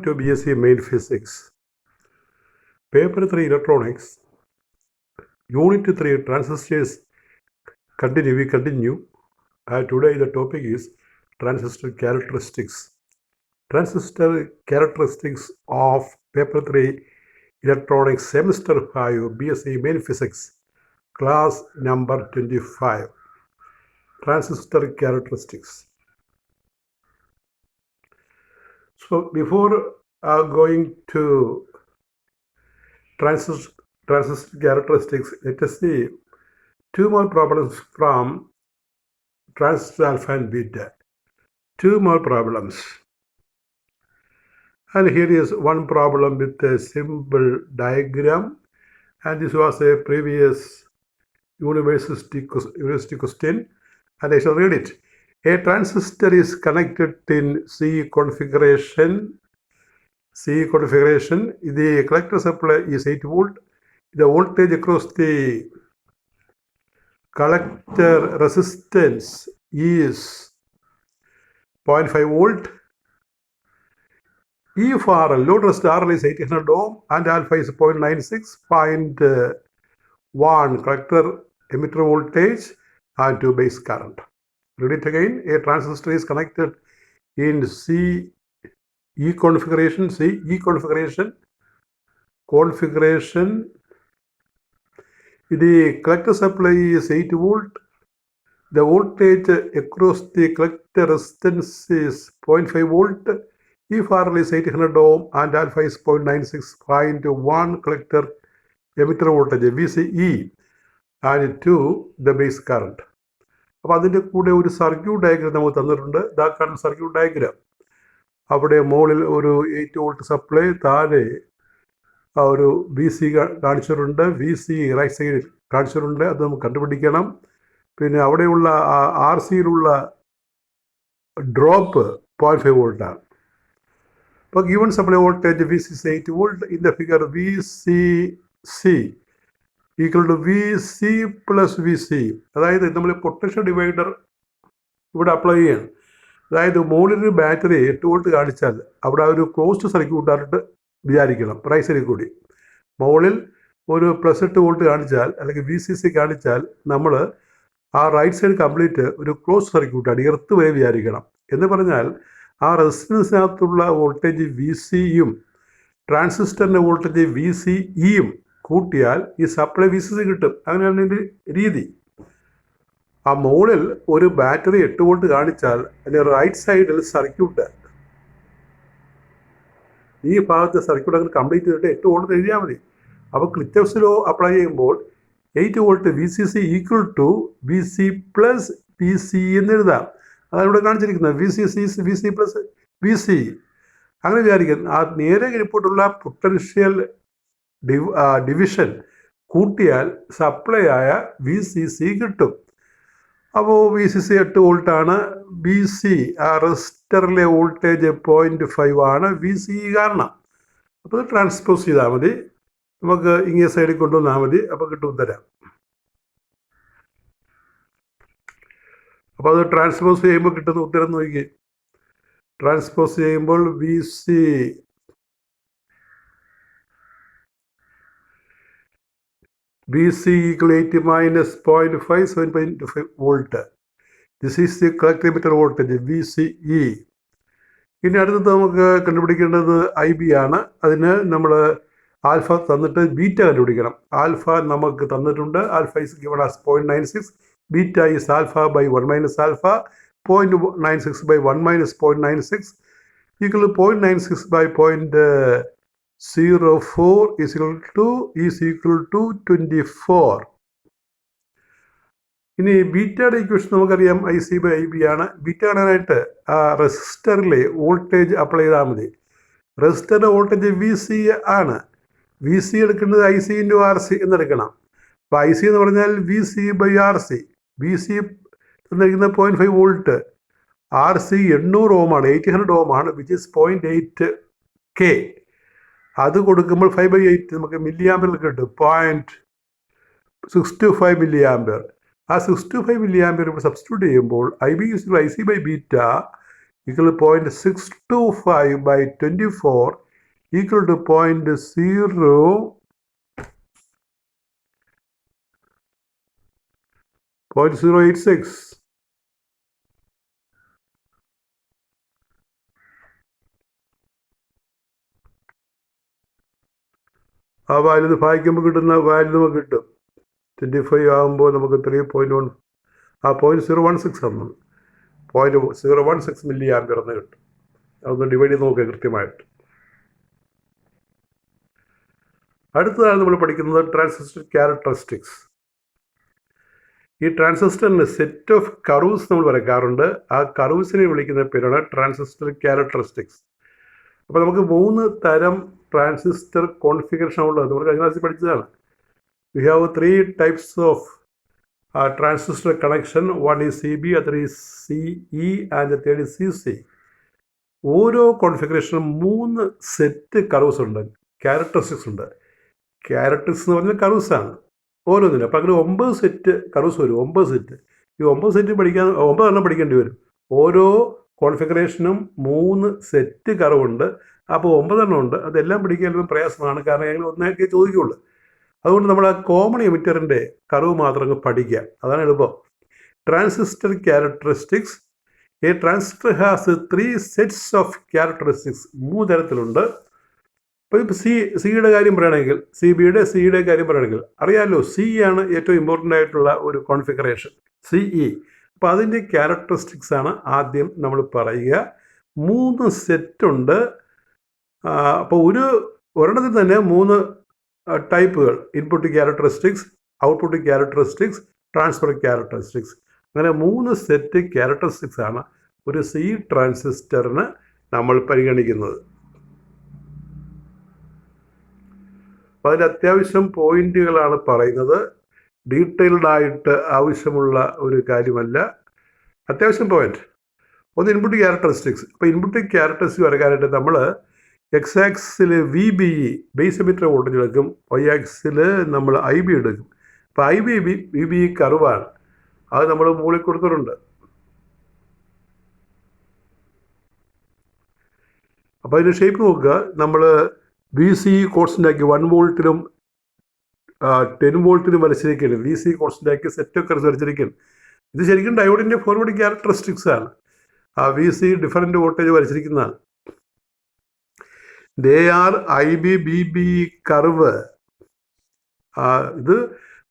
To BSc Main Physics. Paper 3 Electronics. Unit 3 Transistors. We continue. Today the topic is transistor characteristics. Transistor characteristics of Paper 3 Electronics Semester 5 BSc Main Physics. Class number 25. Transistor characteristics. So before going to transistor characteristics, let us see two more problems from transistor alpha and beta. Two more problems. And here is one problem with a simple diagram. And this was a previous university question. And I shall read it. A transistor is connected in C configuration. The collector supply is 8 volt. The voltage across the collector resistance is 0.5 volt. If RL, load resistor RL is 800 ohm and alpha is 0.96, find 1 collector emitter voltage and 2 base current. Read it again. A transistor is connected in E configuration. The collector supply is 8 volt. The voltage across the collector resistance is 0.5 volt. If RL is 800 ohm and alpha is 0.96, find 1 collector emitter voltage VCE and 2 the base current. അപ്പോൾ അതിൻ്റെ കൂടെ ഒരു circuit diagram നമുക്ക് തന്നിട്ടുണ്ട്. ഇതാ കാണുന്ന circuit diagram. അവിടെ മുകളിൽ ഒരു 8 വോൾട്ട് സപ്ലൈ, താഴെ ഒരു VC കാണിച്ചിട്ടുണ്ട്, VC റൈറ്റ് സൈഡിൽ കാണിച്ചിട്ടുണ്ട്. അത് നമുക്ക് കണ്ടുപിടിക്കണം. പിന്നെ അവിടെയുള്ള RCയിലുള്ള ഡ്രോപ്പ് 0.5 വോൾട്ടാണ്. അപ്പോൾ given supply voltage VC 8 volt. In the figure VCC equal to VC plus VC. അതായത് നമ്മൾ പൊട്ടൻഷ്യൽ ഡിവൈഡർ ഇവിടെ അപ്ലൈ ചെയ്യണം. അതായത് മുകളിലൊരു ബാറ്ററി 8 വോൾട്ട് കാണിച്ചാൽ അവിടെ ഒരു ക്ലോസ്ഡ് സർക്യൂട്ടായിട്ട് വിചാരിക്കണം. റൈറ്റ് സൈഡിൽ കൂടി മുകളിൽ ഒരു +8 വോൾട്ട് കാണിച്ചാൽ അല്ലെങ്കിൽ VCC കാണിച്ചാൽ നമ്മൾ ആ റൈറ്റ് സൈഡ് കംപ്ലീറ്റ് ഒരു ക്ലോസ്ഡ് സർക്യൂട്ടാണ്, എർത്ത് വരെ വിചാരിക്കണം. എന്ന് പറഞ്ഞാൽ ആ റെസിസ്റ്റൻസിനകത്തുള്ള വോൾട്ടേജ് VCയും ട്രാൻസിസ്റ്ററിൻ്റെ വോൾട്ടേജ് VCEയും കൂട്ടിയാൽ ഈ സപ്ലൈ VCC കിട്ടും. അങ്ങനെയാണ് ഇതിൻ്റെ രീതി. ആ മുകളിൽ ഒരു ബാറ്ററി 8 വോൾട്ട് കാണിച്ചാൽ അതിൻ്റെ റൈറ്റ് സൈഡിൽ സർക്യൂട്ട്, ഈ ഭാഗത്തെ സർക്യൂട്ട് അങ്ങനെ കംപ്ലീറ്റ് ചെയ്തിട്ട് 8 വോൾട്ട് എഴുതിയാൽ മതി. അപ്പോൾ ക്ലിറ്റോസ് ലോ അപ്ലൈ ചെയ്യുമ്പോൾ 8 volt VCC equal to VC plus VC എന്ന് എഴുതാം. അതാണ് ഇവിടെ കാണിച്ചിരിക്കുന്നത്. VC പ്ലസ് VC അങ്ങനെ വിചാരിക്കും. ആ നേരെ കിഴിപ്പോട്ടുള്ള പൊട്ടൻഷ്യൽ ഡിവിഷൻ കൂട്ടിയാൽ സപ്ലൈ ആയ VCC കിട്ടും. അപ്പോൾ VCC 8 വോൾട്ടാണ്. VC ആ റെസിസ്റ്ററിലെ വോൾട്ടേജ് 0.5 ആണ്. VCE കാരണം. അപ്പോൾ ട്രാൻസ്പോസ് ചെയ്താൽ മതി. നമുക്ക് ഇങ്ങനെ സൈഡിൽ കൊണ്ടുവന്നാൽ മതി. അപ്പോൾ കിട്ടും ഉത്തരം. അപ്പോൾ അത് ട്രാൻസ്പോസ് ചെയ്യുമ്പോൾ കിട്ടുന്ന ഉത്തരം നോക്കി. ട്രാൻസ്പോസ് ചെയ്യുമ്പോൾ VC equal 8 minus 0.5, 7.5 volt. This is the collector emitter voltage VCE. ഇനി അടുത്തത് നമുക്ക് കണ്ടുപിടിക്കേണ്ടത് IB ആണ്. അതിന് നമ്മൾ ആൽഫ തന്നിട്ട് ബീറ്റ കണ്ടുപിടിക്കണം. ആൽഫ നമുക്ക് തന്നിട്ടുണ്ട്. Alpha is given as 0.96. Beta is alpha by 1 minus alpha. 0.96 by 1 minus 0.96 equal to 0.96 by 0.04 is equal to 24. ഇനി ബീറ്റയുടെ ഇക്വേഷൻ നമുക്കറിയാം IC by IB ആണ്. ബീറ്റ കാണാനായിട്ട് ആ റെസിസ്റ്ററിലെ വോൾട്ടേജ് അപ്ലൈ ചെയ്താൽ മതി. റെസിസ്റ്ററിൻ്റെ വോൾട്ടേജ് VC ആണ്. VC എടുക്കേണ്ടത് IC into RC എന്നെടുക്കണം. അപ്പോൾ IC എന്ന് പറഞ്ഞാൽ VC by RC. VC തന്നിരിക്കുന്നത് 0.5 വോൾട്ട്. RC 800 ഓം ആണ്, 800 ഓം ആണ്, വിച്ച് ഇസ് 0.8K. അത് കൊടുക്കുമ്പോൾ 5/8 നമുക്ക് മില്ലി ആമ്പറിൽ കിട്ടും. 0.625 മില്ലി ആമ്പർ. ആ 625 മില്ലി ആമ്പർ ഇവിടെ സബ്സ്റ്റിറ്റ്യൂട്ട് ചെയ്യുമ്പോൾ IB IC by beta equal to 0.625 by 24 equal to 0.086. ആ വാല്യൂ ഭാഗിക്കുമ്പോൾ കിട്ടുന്ന വാല്യൂ നമുക്ക് കിട്ടും. 25 ആകുമ്പോൾ നമുക്ക് 3.1 0.016 ആണ്. 0.016 മില്ലി ആംപിയർ എന്ന് കിട്ടും. അതൊന്ന് ഡിവൈഡ് ചെയ്ത് നോക്കുക കൃത്യമായിട്ട്. അടുത്തതാണ് നമ്മൾ പഠിക്കുന്നത് ട്രാൻസിസ്റ്റർ ക്യാരക്ടറിസ്റ്റിക്സ്. ഈ ട്രാൻസിസ്റ്ററിന് സെറ്റ് ഓഫ് കർവ്സ് നമ്മൾ വരയ്ക്കാറുണ്ട്. ആ കർവ്സിനെ വിളിക്കുന്ന പേരാണ് ട്രാൻസിസ്റ്റർ ക്യാരക്ടറിസ്റ്റിക്സ്. അപ്പോൾ നമുക്ക് 3 തരം ട്രാൻസിസ്റ്റർ കോൺഫിഗറേഷൻ ഉള്ളത് നമ്മൾ കഴിഞ്ഞ ക്ലാസ്സിൽ പഠിച്ചതാണ്. We have 3 types of transistor connection. One is CB, other is CE, and the third is CC. ഓരോ കോൺഫിഗറേഷനും 3 സെറ്റ് കർവ്സ് ഉണ്ട്, ക്യാരക്ടറിസ്റ്റിക്സ് ഉണ്ട്. ക്യാരക്ടറിസ്റ്റിക്സ് എന്ന് പറഞ്ഞാൽ കർവ്സാണ് ഓരോന്നിനും. അപ്പോൾ അങ്ങനെ 9 സെറ്റ് കർവ്സ് വരും. 9 സെറ്റ്. ഈ 9 സെറ്റ് 9 എണ്ണം പഠിക്കേണ്ടി വരും. ഓരോ കോൺഫിഗറേഷനും 3 സെറ്റ് കർവുണ്ട്. അപ്പോൾ 9 എണ്ണം ഉണ്ട്. അതെല്ലാം പഠിക്കാൻ പ്രയാസമാണ്, കാരണം ഞങ്ങൾ ഒന്നേക്കേ ചോദിക്കുകയുള്ളൂ. അതുകൊണ്ട് നമ്മൾ ആ കോമൺ എമിറ്ററിൻ്റെ കർവ് മാത്രം പഠിക്കുക, അതാണ് എളുപ്പം. Transistor characteristics. A transistor has 3 sets of characteristics. 3 തരത്തിലുണ്ട്. അപ്പോൾ ഇപ്പോൾ സിയുടെ കാര്യം പറയുകയാണെങ്കിൽ, സിയുടെ കാര്യം പറയുകയാണെങ്കിൽ അറിയാമല്ലോ, സി ആണ് ഏറ്റവും ഇമ്പോർട്ടൻ്റ് ആയിട്ടുള്ള ഒരു കോൺഫിഗറേഷൻ, CE. അപ്പോൾ അതിൻ്റെ ക്യാരക്ടറിസ്റ്റിക്സ് ആണ് ആദ്യം നമ്മൾ പറയുക. 3 സെറ്റുണ്ട്. അപ്പോൾ ഒരെണ്ണത്തിൽ തന്നെ 3 ടൈപ്പുകൾ: input characteristics, output characteristics, transfer characteristics. അങ്ങനെ 3 സെറ്റ് ക്യാരക്ടറിസ്റ്റിക്സ് ആണ് ഒരു സി ട്രാൻസിസ്റ്ററിന് നമ്മൾ പരിഗണിക്കുന്നത്. അപ്പോൾ അതിൻ്റെ അത്യാവശ്യം പോയിന്റുകളാണ് പറയുന്നത്. ഡീറ്റെയിൽഡ് ആയിട്ട് ആവശ്യമുള്ള ഒരു കാര്യമല്ല, അത്യാവശ്യം പോയിന്റ്. ഒന്ന് ഇൻപുട്ട് ക്യാരക്ടറിസ്റ്റിക്സ്. അപ്പോൾ ഇൻപുട്ട് ക്യാരക്ടറിസ്റ്റിക്സ് വരയ്ക്കാനായിട്ട് നമ്മൾ X axis VBE base emitter voltage എടുക്കും, Y ആക്സിൽ നമ്മൾ IB എടുക്കും. അപ്പോൾ VBE കർവാണ്, അത് നമ്മൾ മുകളിൽ കൊടുത്തിട്ടുണ്ട്. അപ്പോൾ അതിൻ്റെ ഷേപ്പ് നോക്കുക. നമ്മൾ VCE കോൺസ്റ്റൻ്റ് ആക്കി 1 വോൾട്ടിലും 10 വോൾട്ടിലും വരച്ചിരിക്കുകയാണ്. VCE കോൺസ്റ്റൻ്റ് ആക്കി സെറ്റ് കർവ് വരച്ചിരിക്കുകയാണ്. ഇത് ശരിക്കും ഡയോഡിൻ്റെ ഫോർവേഡ് ക്യാരക്ടറിസ്റ്റിക്സ് ആണ്. ആ VCE ഡിഫറൻറ്റ് വോൾട്ടേജ് വരച്ചിരിക്കുന്നതാണ്. They are IB/BBE curve. ഇത്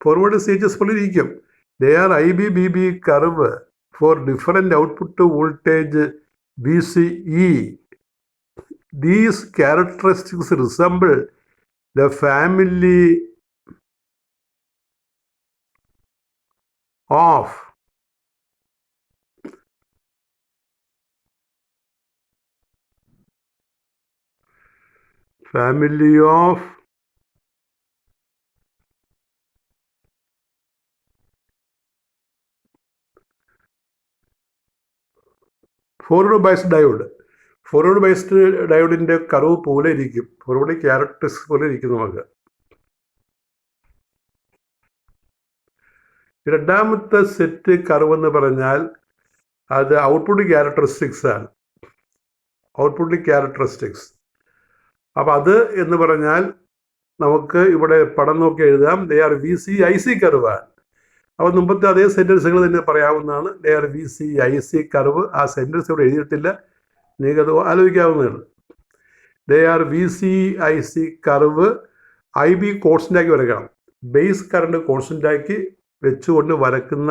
ഫോർവേഡ് സ്റ്റേജസ് പോലെ ഇരിക്കും. They are IB/BBE curve for different output voltage VCE. These characteristics resemble the family of forward biased diode. Forward biased ഡയോഡിൻ്റെ curve പോലെ ഇരിക്കും, forward characteristics പോലെ ഇരിക്കും. നമുക്ക് രണ്ടാമത്തെ സെറ്റ് കർവ് എന്ന് പറഞ്ഞാൽ അത് ഔട്ട്പുട്ട് ക്യാരക്ടറിസ്റ്റിക്സ് ആണ്. Output characteristics. അപ്പോൾ അത് എന്ന് പറഞ്ഞാൽ നമുക്ക് ഇവിടെ പടം നോക്കി എഴുതാം. ദേ ആർ VCIC കർവാണ്. അപ്പോൾ മുമ്പത്തെ അതേ സെൻറ്റൻസുകൾ തന്നെ പറയാവുന്നതാണ്. They are VCIC curve. ആ സെൻറ്റൻസ് ഇവിടെ എഴുതിയിട്ടില്ല, നിങ്ങൾക്കത് ആലോചിക്കാവുന്നതാണ്. They are VCIC curve. IB കോൺസ്റ്റൻ്റാക്കി വരയ്ക്കണം. ബേസ് കറണ്ട് കോൺസ്റ്റൻ്റാക്കി വെച്ചുകൊണ്ട് വരക്കുന്ന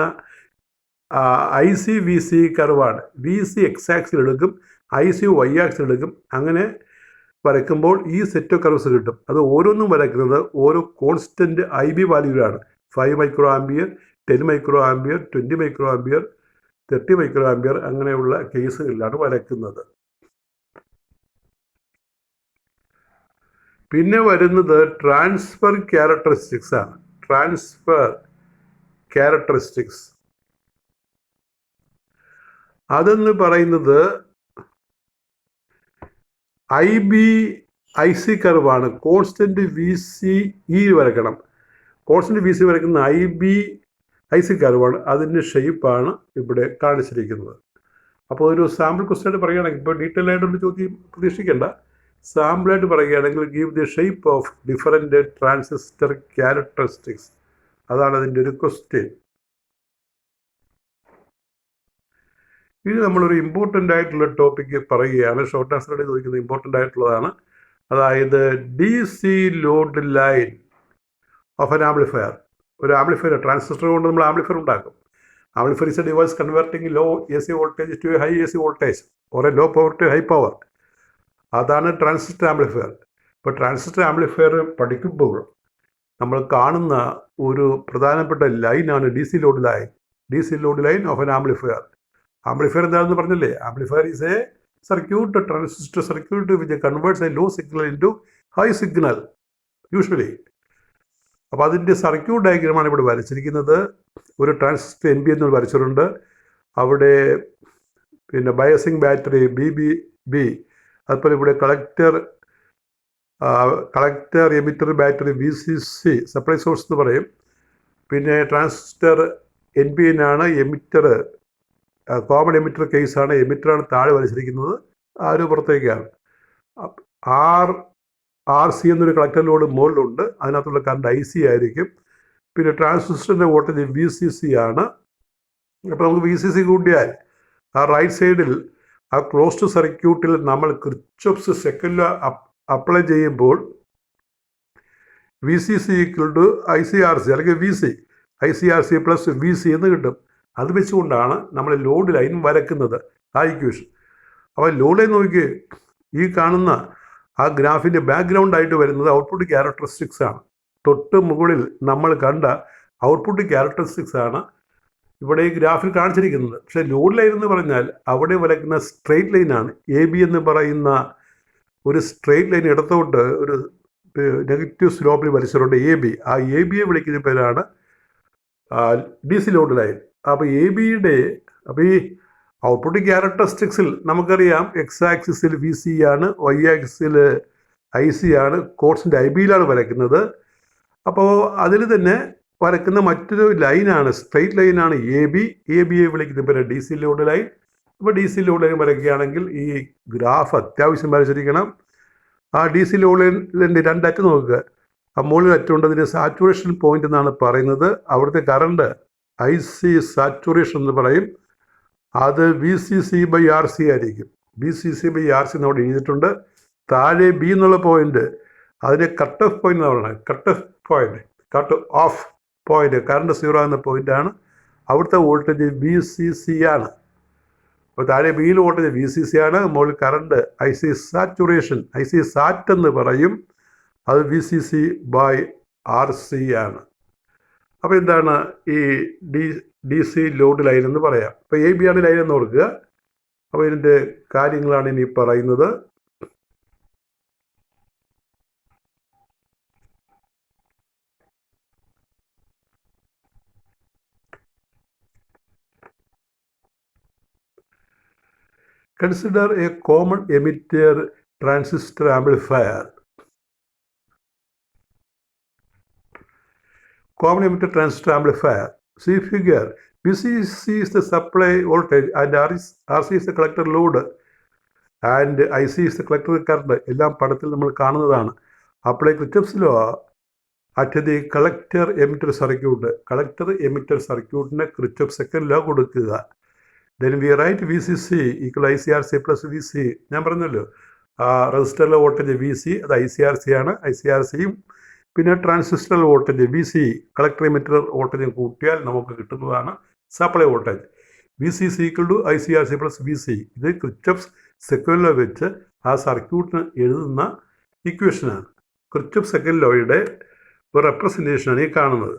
IC/VC കർവാണ്. VC എക്സ് ആക്സിൽ എടുക്കും, IC Y ആക്സിൽ എടുക്കും. അങ്ങനെ വരയ്ക്കുമ്പോൾ ഈ സെറ്റ് ഓഫ് കർവ്സ് കിട്ടും. അത് ഓരോന്നും വരയ്ക്കുന്നത് ഓരോ constant IB വാല്യൂവിലാണ്. 5 micro ampere, 10 micro ampere, 20 micro ampere, 30 micro ampere അങ്ങനെയുള്ള കേസുകളിലാണ് വരയ്ക്കുന്നത്. പിന്നെ വരുന്നത് ട്രാൻസ്ഫർ ക്യാരക്ടറിസ്റ്റിക്സ് ആണ്. ട്രാൻസ്ഫർ ക്യാരക്ടറിസ്റ്റിക്സ് അതെന്ന് പറയുന്നത് IB/IC കർവാണ്. കോൺസ്റ്റൻറ്റ് VCE വരയ്ക്കണം. കോൺസ്റ്റൻറ്റ് VC വരയ്ക്കുന്ന IB/IC കർവാണ്. അതിൻ്റെ ഷേപ്പാണ് ഇവിടെ കാണിച്ചിരിക്കുന്നത്. അപ്പോൾ ഒരു സാമ്പിൾ ക്വസ്റ്റ്യൻ ആയിട്ട് പറയുകയാണെങ്കിൽ, ഇപ്പോൾ ഡീറ്റെയിൽ ആയിട്ടൊരു ചോദ്യം പ്രതീക്ഷിക്കേണ്ട, സാമ്പിളായിട്ട് പറയുകയാണെങ്കിൽ give the shape of different transistor characteristics. അതാണ് അതിൻ്റെ ഒരു ക്വസ്റ്റ്യൻ. ഇനി നമ്മളൊരു ഇമ്പോർട്ടൻ്റ് ആയിട്ടുള്ള ടോപ്പിക്ക് പറയുകയാണ്. ഷോർട്ട് ആൻസറായിട്ട് ചോദിക്കുന്നത് ഇമ്പോർട്ടൻ്റ് ആയിട്ടുള്ളതാണ്. അതായത് DC load line of an amplifier. ഒരു ആംപ്ലിഫയർ, ട്രാൻസിസ്റ്റർ കൊണ്ട് നമ്മൾ ആംപ്ലിഫയർ ഉണ്ടാക്കും. Amplifier is a device converting low AC voltage to high AC voltage or a low power to high power. അതാണ് transistor amplifier. ഇപ്പോൾ transistor amplifier പഠിക്കുമ്പോൾ നമ്മൾ കാണുന്ന ഒരു പ്രധാനപ്പെട്ട ലൈനാണ് DC load line. DC load line of an amplifier. Amplifier എന്താണെന്ന് പറഞ്ഞില്ലേ? Amplifier is a circuit, transistor circuit which converts a low signal into high signal usually. അപ്പോൾ അതിൻ്റെ സർക്യൂട്ട് ഡയഗ്രമാണ് ഇവിടെ വരച്ചിരിക്കുന്നത്. ഒരു ട്രാൻസിസ്റ്റർ NB എന്ന് വരച്ചിട്ടുണ്ട്. അവിടെ പിന്നെ ബയസിങ് ബാറ്ററി BB, അതുപോലെ ഇവിടെ collector emitter battery VCC, supply source എന്ന് പറയും. പിന്നെ ട്രാൻസിസ്റ്റർ NPN ആണ്. എമിറ്റർ കോമൺ എമിറ്റർ കേസാണ്. എമിറ്ററാണ് താഴെ വരച്ചിരിക്കുന്നത്, ഒരു പുറത്തേക്കാണ്. RC എന്നൊരു കളക്ടർ ലോഡ് മുകളിലുണ്ട്. അതിനകത്തുള്ള കറണ്ട് IC ആയിരിക്കും. പിന്നെ ട്രാൻസിസ്റ്ററിൻ്റെ വോൾട്ടേജ് VCC ആണ്. അപ്പോൾ നമുക്ക് VCC കൂട്ടിയാൽ ആ റൈറ്റ് സൈഡിൽ ആ ക്ലോസ്ഡ് സർക്യൂട്ടിൽ നമ്മൾ കിർച്ചോഫ്സ് സെക്കൻഡ് ലോ അപ്ലൈ ചെയ്യുമ്പോൾ VCC ഈക്വൽ ടു ICRC അല്ലെങ്കിൽ ICRC പ്ലസ് VC എന്ന് കിട്ടും. അത് വെച്ചുകൊണ്ടാണ് നമ്മൾ ലോഡ് ലൈൻ വരക്കുന്നത്, ആ ഇക്വേഷൻ. അപ്പോൾ ലോഡ് ലൈൻ നോക്കി, ഈ കാണുന്ന ആ ഗ്രാഫിൻ്റെ ബാക്ക്ഗ്രൗണ്ടായിട്ട് വരുന്നത് ഔട്ട്പുട്ട് ക്യാരക്ടറിസ്റ്റിക്സ് ആണ്. തൊട്ട് മുകളിൽ നമ്മൾ കണ്ട ഔട്ട്പുട്ട് ക്യാരക്ടറിസ്റ്റിക്സ് ആണ് ഇവിടെ ഈ ഗ്രാഫിൽ കാണിച്ചിരിക്കുന്നത്. പക്ഷേ ലോഡ് ലൈൻ എന്ന് പറഞ്ഞാൽ അവിടെ വരയ്ക്കുന്ന സ്ട്രെയിറ്റ് ലൈനാണ്. AB എന്ന് പറയുന്ന ഒരു സ്ട്രെയിറ്റ് ലൈൻ ഇടത്തോട്ട് ഒരു നെഗറ്റീവ് സ്ലോപ്പിൽ വരച്ചിട്ടുണ്ട് AB. ആ ABയെ വിളിക്കുന്ന പേരാണ് DC ലോഡ് ലൈൻ. അപ്പോൾ ABയുടെ അപ്പോൾ ഈ ഔട്ട്പുട്ട് ക്യാരക്ടറിസ്റ്റിക്സിൽ നമുക്കറിയാം X ആക്സിസിൽ VC ആണ്, Y ആക്സിസിൽ IC ആണ്, കോഴ്സിൻ്റെ IBയിലാണ് വരയ്ക്കുന്നത്. അപ്പോൾ അതിൽ തന്നെ വരയ്ക്കുന്ന മറ്റൊരു ലൈനാണ്, സ്ട്രെയിറ്റ് ലൈനാണ് ABയെ വിളിക്കുന്ന പേര് DC ലോഡ് ലൈൻ. അപ്പോൾ DC ലോഡ് ലൈൻ വരയ്ക്കുകയാണെങ്കിൽ ഈ ഗ്രാഫ് അത്യാവശ്യം വരച്ചിരിക്കണം. ആ DC ലോഡ് ലൈനിൻ്റെ രണ്ടറ്റം നോക്കുക. ആ മുകളിൽ അറ്റമുണ്ട്, അതിൻ്റെ സാച്ചുറേഷൻ പോയിന്റ് എന്നാണ് പറയുന്നത്. അവിടുത്തെ കറണ്ട് IC സാച്ചുറേഷൻ എന്ന് പറയും. അത് VCC/RC ആയിരിക്കും. VCC/RC എന്നവിടെ എഴുതിയിട്ടുണ്ട്. താഴെ B എന്നുള്ള പോയിന്റ്, അതിനെ കട്ട് ഓഫ് പോയിന്റ് എന്ന് പറയുന്നത്. കട്ട് ഓഫ് പോയിന്റ്, കറണ്ട് 0 എന്ന പോയിന്റാണ്. അവിടുത്തെ വോൾട്ടേജ് VCC ആണ്. അപ്പോൾ താഴെ Bയിൽ വോൾട്ടേജ് VCC ആണ്, മുകളിൽ കറണ്ട് IC സാച്ചുറേഷൻ, IC സാറ്റ് എന്ന് പറയും. അത് VCC/RC ആണ്. അപ്പോൾ എന്താണ് ഈ DC ലോഡ് ലൈൻ എന്ന് പറയാം. അപ്പോൾ AB ആണ് ലൈൻ എന്ന് ഓർക്കുക. അപ്പോൾ ഇതിൻ്റെ കാര്യങ്ങളാണ് ഇനി പറയുന്നത്. Consider a common emitter transistor amplifier. Common emitter transistor amplifier. See figure. VCC is the supply voltage and RC is the collector load and IC is the collector current. എല്ലാം പടത്തിൽ നമ്മൾ കാണുന്നതാണ്. Apply Kirchhoff's law at the collector emitter circuit. Collector emitter സർക്യൂട്ടിന് Kirchhoff second law കൊടുക്കുക. Then we write VCC equal ICRC plus VC. ഞാൻ പറഞ്ഞല്ലോ, റെസിസ്റ്ററിലെ voltage VC അത് ICRC ആണ്. ICRCയും പിന്നെ transistor voltage VC collector emitter വോൾട്ടേജും കൂട്ടിയാൽ നമുക്ക് കിട്ടുന്നതാണ് supply voltage. VCC equal to ICRC plus VC. ഇത് കിർച്ചോഫ്സ് സെക്കൻഡ് ലോ വെച്ച് ആ സർക്യൂട്ടിന് എഴുതുന്ന ഇക്വേഷനാണ്. കിർച്ചോഫ് സെക്കൻഡ് ലോയുടെ ഒരു റെപ്രസെൻറ്റേഷനാണ് ഈ കാണുന്നത്.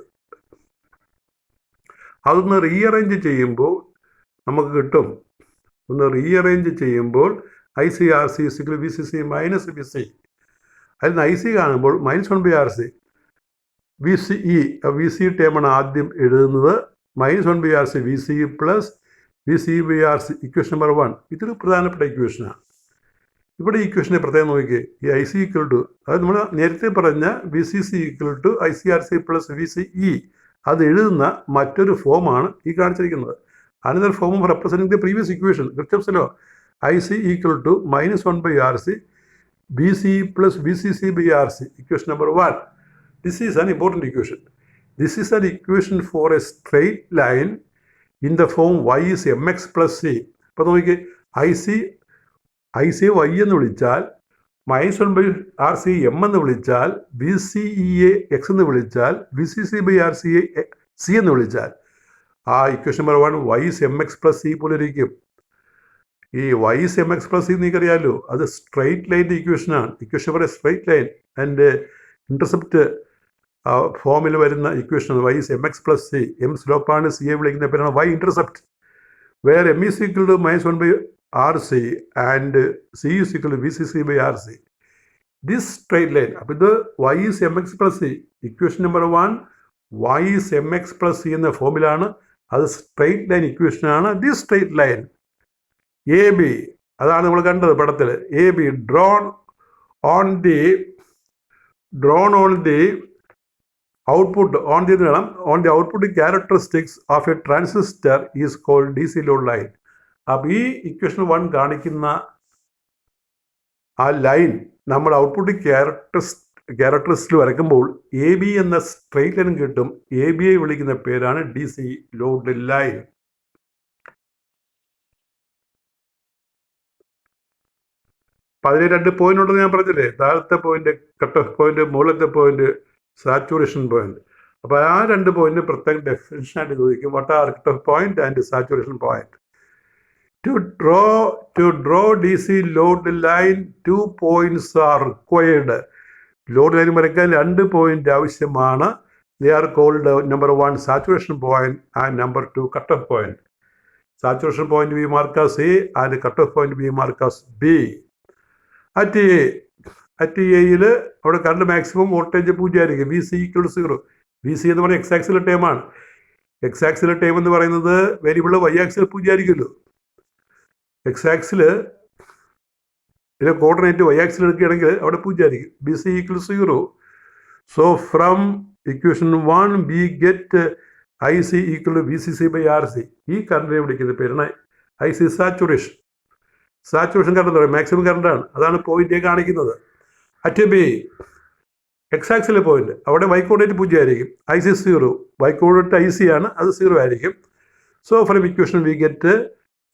അതൊന്ന് റീഅറേഞ്ച് ചെയ്യുമ്പോൾ നമുക്ക് കിട്ടും. ഒന്ന് റീഅറേഞ്ച് ചെയ്യുമ്പോൾ ICRC VCC മൈനസ് VC. അതിൽ നിന്ന് IC കാണുമ്പോൾ -1/RC. VC ടേമാണ് ആദ്യം എഴുതുന്നത്. -1/RC VC plus VC/RC equation number 1. ഇതൊരു പ്രധാനപ്പെട്ട ഇക്വേഷനാണ്. ഇവിടെ ഇക്വേഷനെ പ്രത്യേകം നോക്കിയേ. ഈ IC ഈക്വൽ ടു, അതായത് നമ്മൾ നേരത്തെ പറഞ്ഞ VCC equal to ICRC plus VCE അത് എഴുതുന്ന മറ്റൊരു ഫോമാണ് ഈ കാണിച്ചിരിക്കുന്നത്. Another form of representing the previous equation, Kirchhoff's law, IC equal to minus 1 by RC, BC plus BCC by RC, equation number 1. This is an important equation. This is an equation for a straight line in the form y is mx plus c. അപ്പോൾ നോക്കിക്കേ, I C Y എന്ന് വിളിച്ചാൽ, minus 1 by R C M എന്ന് വിളിച്ചാൽ, B C E A X എന്ന് വിളിച്ചാൽ, B C C by R C A C എന്ന് വിളിച്ചാൽ, ആ equation number 1 Y is M X plus C പോലെ ഇരിക്കും. ഈ Y is M X plus C നിങ്ങൾക്കറിയാമല്ലോ, അത് സ്ട്രെയിറ്റ് ലൈൻ്റെ ഇക്വേഷനാണ്. ഇക്വേഷൻ പറയുക സ്ട്രെയിറ്റ് ലൈൻ ആൻഡ് ഇൻ്റർസെപ്റ്റ് ഫോമിൽ വരുന്ന ഇക്വേഷനാണ് Y is M X plus C. M സ്ലോപ്പാണ്, സിയെ വിളിക്കുന്ന പേരാണ് Y intercept. Where M is equal to minus 1 by R C and C is equal to B C C by R C. This straight line, അപ്പോൾ ഇത് Y is M X plus C, equation number 1 Y is M X plus C എന്ന ഫോമിലാണ്. അത് straight line ഇക്വേഷനാണ്. This straight line A B, അതാണ് നമ്മൾ കണ്ടത് പടത്തിൽ. A B drawn on the output on the output characteristics of a transistor is called DC load line. അപ്പോൾ ഈ ഇക്വേഷൻ 1 കാണിക്കുന്ന ആ ലൈൻ നമ്മൾ ഔട്ട്പുട്ട് ക്യാരക്ടറിസ്റ്റിൽ വരയ്ക്കുമ്പോൾ എ ബി എന്ന സ്ട്രെയിറ്റ് ലൈൻ കിട്ടും. എ ബിയെ വിളിക്കുന്ന പേരാണ് DC ലോഡ് ലൈൻ. അപ്പം അതിന് 2 പോയിന്റ് ഉണ്ടെന്ന് ഞാൻ പറഞ്ഞില്ലേ, താഴത്തെ പോയിന്റ് കട്ട് ഓഫ് പോയിന്റ്, മുകളിലത്തെ പോയിന്റ് സാച്ചുറേഷൻ പോയിന്റ്. അപ്പോൾ ആ 2 പോയിന്റ് പ്രത്യേക ഡെഫിനിഷനായിട്ട് ചോദിക്കും. What are cut off point and saturation point. To draw DC load line 2 points are required. Load line വരയ്ക്കാൻ 2 പോയിന്റ് ആവശ്യമാണ്. They are called number 1 saturation point and number 2 cut off point. Saturation point we mark as A and cut off point we mark as B. At എയിൽ അവിടെ current maximum voltage 0 ആയിരിക്കും. V C equal to 0. V C എന്ന് പറഞ്ഞാൽ X ആക്സിലെ ടേമാണ്. X ആക്സിലെ term എന്ന് പറയുന്നത് വേരിയബിൾ വൈ ആക്സിൽ 0 ആയിരിക്കുമല്ലോ. എക്സ് ആക്സിൽ ഇതിലെ കോർഡിനേറ്റ് വൈ ആക്സിൽ എടുക്കുകയാണെങ്കിൽ അവിടെ 0 ആയിരിക്കും. V C equal 0. So from equation 1 we get I C equal to B C C by R C. ഈ കറണ്ടിനെ വിളിക്കുന്ന പേരാണ് I C saturation. Saturation current എന്ന് പറയും, മാക്സിമം കറണ്ടാണ്. അതാണ് പോയിന്റ് കാണിക്കുന്നത്. അറ്റ് ബി എക്സ് ആക്സിലെ പോയിന്റ്, അവിടെ വൈ കോർഡിനേറ്റ് 0 ആയിരിക്കും. I C 0. Y coordinate I C ആണ്, അത് 0 ആയിരിക്കും. So from equation we get,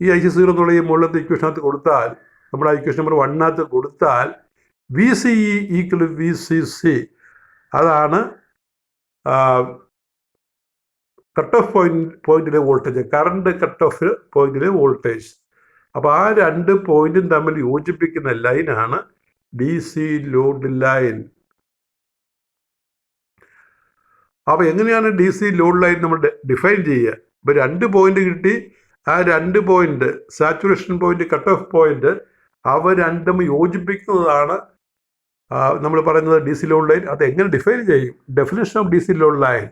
ഈ ഐ സി 0 എന്നുള്ള ഈ മുകളിലത്തെ ഇക്വേഷനകത്ത് കൊടുത്താൽ, നമ്മുടെ ആ ഇക്വേഷൻ നമ്പർ 1 കൊടുത്താൽ V C E equal to V C C. അതാണ് കട്ട് ഓഫ് പോയിന്റിലെ വോൾട്ടേജ്, കറണ്ട് കട്ട് ഓഫ് പോയിന്റിലെ വോൾട്ടേജ്. അപ്പോൾ ആ 2 പോയിന്റും തമ്മിൽ യോജിപ്പിക്കുന്ന ലൈനാണ് DC ലോഡ് ലൈൻ. അപ്പോൾ എങ്ങനെയാണ് DC ലോഡ് ലൈൻ നമ്മൾ ഡിഫൈൻ ചെയ്യുക? ഇപ്പോൾ 2 പോയിന്റ് കിട്ടി. ആ 2 point, saturation point, cut off point, അവ രണ്ടും യോജിപ്പിക്കുന്നതാണ് നമ്മൾ പറയുന്നത് DC ലോഡ് ലൈൻ. അത് എങ്ങനെ ഡിഫൈൻ ചെയ്യും? Definition of DC load line.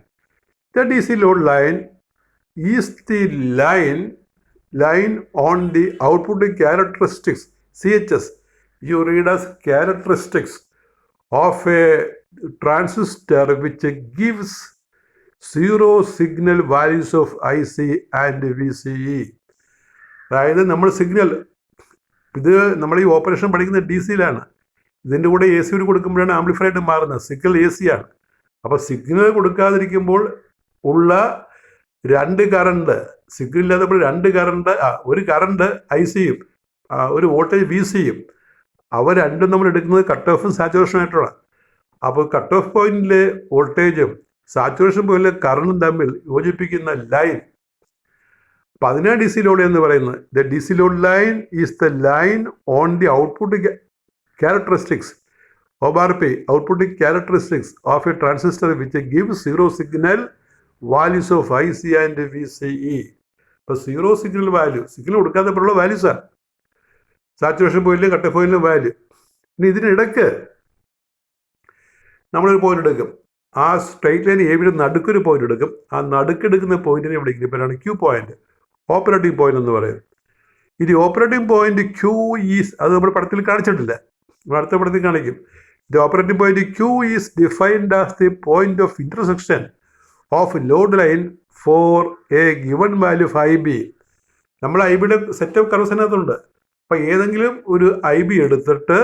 The DC load line is the line on the output characteristics, CHS, you read as characteristics of a transistor which gives 0 signal values of IC and VCE. അതായത് നമ്മൾ signal, ഇത് നമ്മൾ ഈ operation പഠിക്കുന്നത് DC-യിലാണ്. ഇതിൻ്റെ കൂടെ AC കൊടുക്കുമ്പോഴാണ് amplifier ആയിട്ട് മാറുന്നത്. സിഗ്നൽ AC ആണ്. അപ്പോൾ സിഗ്നൽ കൊടുക്കാതിരിക്കുമ്പോൾ ഉള്ള 2 കറണ്ട്, സിഗ്നൽ ഇല്ലാത്തപ്പോൾ 2 കറണ്ട്, ഒരു കറണ്ട് ഐ സിയും ഒരു വോൾട്ടേജ് വി സിയും, അവ രണ്ടും നമ്മൾ എടുക്കുന്നത് കട്ട് ഓഫും സാച്ചുറേഷനും ആയിട്ടുള്ള. അപ്പോൾ കട്ട് ഓഫ് പോയിന്റിലെ വോൾട്ടേജും സാച്ചുറേഷൻ പോയിന്റിലെ കറണ്ടും തമ്മിൽ യോജിപ്പിക്കുന്ന ലൈൻ, അപ്പോൾ അതിനാണ് DC ലോഡ് എന്ന് പറയുന്നത്. The DC load line is the line on the output characteristics, ORP, output characteristics of A transistor which give 0 signal values of IC and VCE. ഇപ്പോൾ 0 സിഗ്നൽ വാല്യൂ, സിഗ്നൽ കൊടുക്കാത്തപ്പോഴുള്ള വാല്യൂസാണ് സാച്ചുറേഷൻ പോയിന്റിലും cut off പോയിന്റിലും value. ഇനി ഇതിനിടയ്ക്ക് നമ്മളൊരു point എടുക്കും. ആ straight line എവിടെ നടുക്കൊരു point എടുക്കും. ആ നടുക്കെടുക്കുന്ന പോയിന്റിനെ വിളിക്കുന്ന പേരാണ് Q പോയിന്റ്, ഓപ്പറേറ്റിംഗ് പോയിന്റ് എന്ന് പറയും. ഇനി ഓപ്പറേറ്റിംഗ് പോയിന്റ് Q ഈസ്, അത് നമ്മൾ പടത്തിൽ കാണിച്ചിട്ടില്ല, അടുത്ത പടത്തിൽ കാണിക്കും. The operating point Q is defined as the point of intersection of load line for a given value of IB നമ്മൾ ഐ ബിയുടെ സെറ്റ് ഓഫ് കർവ്സിനകത്തുണ്ട്. അപ്പോൾ ഏതെങ്കിലും ഒരു ഐ ബി എടുത്തിട്ട്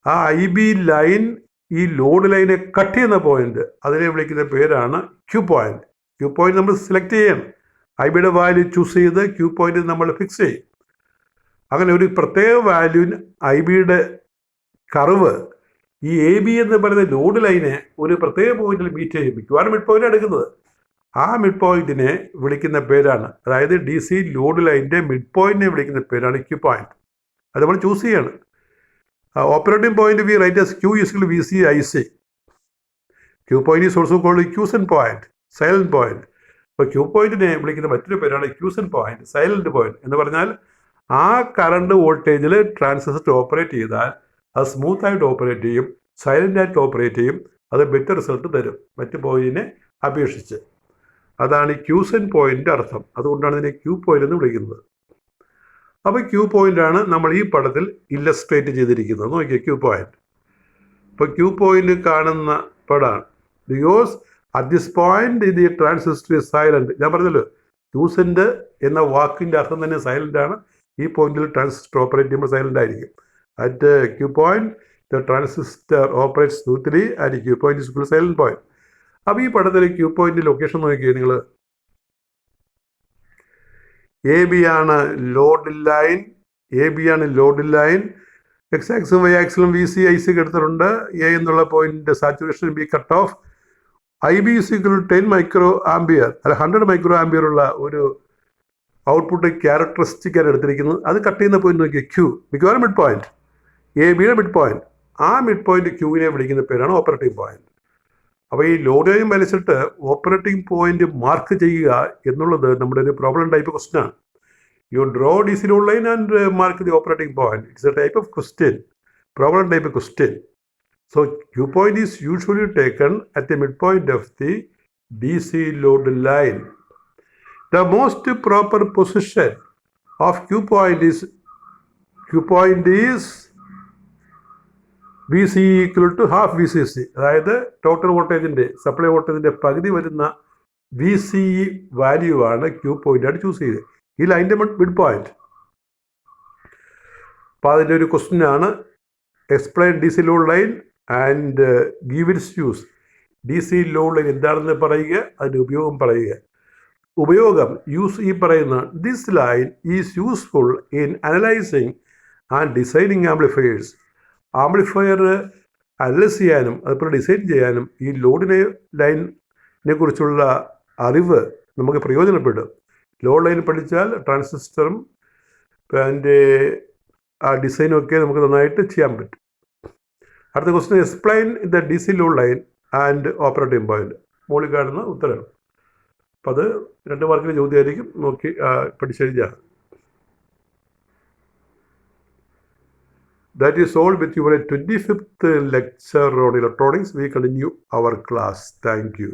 ആ ഐ ബി ലൈൻ ഈ ലോഡ് ലൈനെ കട്ട് ചെയ്യുന്ന പോയിന്റ്, അതിനെ വിളിക്കുന്ന പേരാണ് ക്യൂ പോയിന്റ്. ക്യൂ പോയിന്റ് നമ്മൾ സെലക്ട് ചെയ്യണം. ഐ ബിയുടെ വാല്യൂ ചൂസ് ചെയ്ത് ക്യൂ പോയിന്റ് നമ്മൾ ഫിക്സ് ചെയ്യും. അങ്ങനെ ഒരു പ്രത്യേക വാല്യൂവിന് ഐ ബിയുടെ കർവ് ഈ എ ബി എന്ന് പറയുന്ന ലോഡ് ലൈനെ ഒരു പ്രത്യേക പോയിന്റിൽ മീറ്റ് ചെയ്യും. മിക്കവാറും മിഡ് പോയിന്റ് എടുക്കുന്നത്. ആ മിഡ് പോയിന്റിനെ വിളിക്കുന്ന പേരാണ്, അതായത് ഡി സി ലോഡ് ലൈനിൻ്റെ മിഡ് പോയിന്റിനെ വിളിക്കുന്ന പേരാണ് ക്യൂ പോയിന്റ്. അത് നമ്മൾ ചൂസ് ചെയ്യണം. Operating point we write as Q is V C I C. Q point is also called quiescent point, silent point. അപ്പോൾ ക്യൂ പോയിന്റിനെ വിളിക്കുന്ന മറ്റൊരു പേരാണ് ക്യൂസൻ പോയിന്റ്, സൈലന്റ് പോയിന്റ്. എന്ന് പറഞ്ഞാൽ ആ കറണ്ട് വോൾട്ടേജിൽ ട്രാൻസിസ്റ്റർ ഓപ്പറേറ്റ് ചെയ്താൽ അത് സ്മൂത്തായിട്ട് ഓപ്പറേറ്റ് ചെയ്യും, സൈലൻ്റായിട്ട് ഓപ്പറേറ്റ് ചെയ്യും. അത് ബെറ്റർ റിസൾട്ട് തരും മറ്റ് പോയിന്റിനെ അപേക്ഷിച്ച്. അതാണ് ഈ ക്യൂസൻ പോയിന്റിൻ്റെ അർത്ഥം. അതുകൊണ്ടാണ് ഇതിനെ ക്യൂ പോയിന്റ് എന്ന് വിളിക്കുന്നത്. അപ്പോൾ ക്യൂ പോയിന്റാണ് നമ്മൾ ഈ പടത്തിൽ ഇല്ലസ്ട്രേറ്റ് ചെയ്തിരിക്കുന്നത്. നോക്കിയാൽ ക്യൂ പോയിന്റ്. ഇപ്പോൾ ക്യൂ പോയിന്റ് കാണുന്ന പടമാണ്. Because at this point the transistor is silent. ഞാൻ പറഞ്ഞല്ലോ, ക്യൂസെൻ്റ് എന്ന വാക്കിൻ്റെ അർത്ഥം തന്നെ സൈലൻ്റ് ആണ്. ഈ പോയിന്റിൽ ട്രാൻസിസ്റ്റർ ഓപ്പറേറ്റ് ചെയ്യുമ്പോൾ സൈലൻ്റ് ആയിരിക്കും. At Q point the transistor operates smoothly and Q point is silent point. അപ്പോൾ ഈ പടത്തിൽ ക്യൂ പോയിന്റ് ലൊക്കേഷൻ നോക്കിയാൽ നിങ്ങൾ, എ ബി ആണ് ലോഡ് ലൈൻ. എ ബി ആണ് ലോഡ് ലൈൻ. എക്സ് ആക്സും വൈ ആക്സിലും വി സി ഐ സി എടുത്തിട്ടുണ്ട്. എ എന്നുള്ള പോയിന്റിന്റെ saturation B cut off. I B is equal to 10 micro ampere അല്ല 100 മൈക്രോ ആംബിയർ ഉള്ള ഒരു ഔട്ട്പുട്ട് ക്യാരക്ടറിസ്റ്റിക്കാണ് എടുത്തിരിക്കുന്നത്. അത് കട്ട് ചെയ്യുന്ന പോയിന്റ് നോക്കിയാൽ ക്യൂ, മിക്കവാറും മിഡ് പോയിന്റ്, എ ബിയുടെ മിഡ് പോയിന്റ്. ആ മിഡ് പോയിന്റ് ക്യൂവിനെ വിളിക്കുന്ന പേരാണ് ഓപ്പറേറ്റിംഗ് പോയിന്റ്. അപ്പോൾ ഈ ലോഡ് ലൈൻ വലിച്ചിട്ട് ഓപ്പറേറ്റിംഗ് പോയിന്റ് മാർക്ക് ചെയ്യുക എന്നുള്ളത് നമ്മുടെ ഒരു പ്രോബ്ലം ടൈപ്പ് ക്വസ്റ്റ്യൻ ആണ്. U draw D C load line and mark the operating point. It's A type of question, problem type question. So Q point is usually taken at the midpoint of the DC load line. The most proper position of Q point is VC equal to half VCC. അതായത് total വോൾട്ടേജിൻ്റെ supply വോൾട്ടേജിൻ്റെ പകുതി വരുന്ന V C value ആണ് Q പോയിൻ്റായിട്ട് choose ചെയ്തത്. ഈ ലൈൻ്റെ mid point. അപ്പോൾ അതിൻ്റെ ഒരു question ആണ്, explain D C load line and give it's use. D C load line എന്താണെന്ന് പറയുക, അതിൻ്റെ ഉപയോഗം പറയുക. ഉപയോഗം യൂസ് ഈ പറയുന്ന this line is useful in analysing and designing amplifiers. Amplifier analyse ചെയ്യാനും അതുപോലെ ഡിസൈൻ ചെയ്യാനും ഈ ലൈനിനെ കുറിച്ചുള്ള അറിവ് നമുക്ക് പ്രയോജനപ്പെടും. ലോഡ് ലൈൻ പഠിച്ചാൽ ട്രാൻസിസ്റ്ററും അതിൻ്റെ ആ ഡിസൈനും ഒക്കെ നമുക്ക് നന്നായിട്ട് ചെയ്യാൻ പറ്റും. അടുത്ത question, explain the D C load line and operating point. മുകളിൽ കാണുന്ന ഉത്തരം. അപ്പം അത് 2 മാർക്കിൻ്റെ ചോദ്യമായിരിക്കും. നോക്കി പഠിച്ചെഴുതിയാൽ. That is all with your 25th lecture on electronics. We continue our class. Thank you.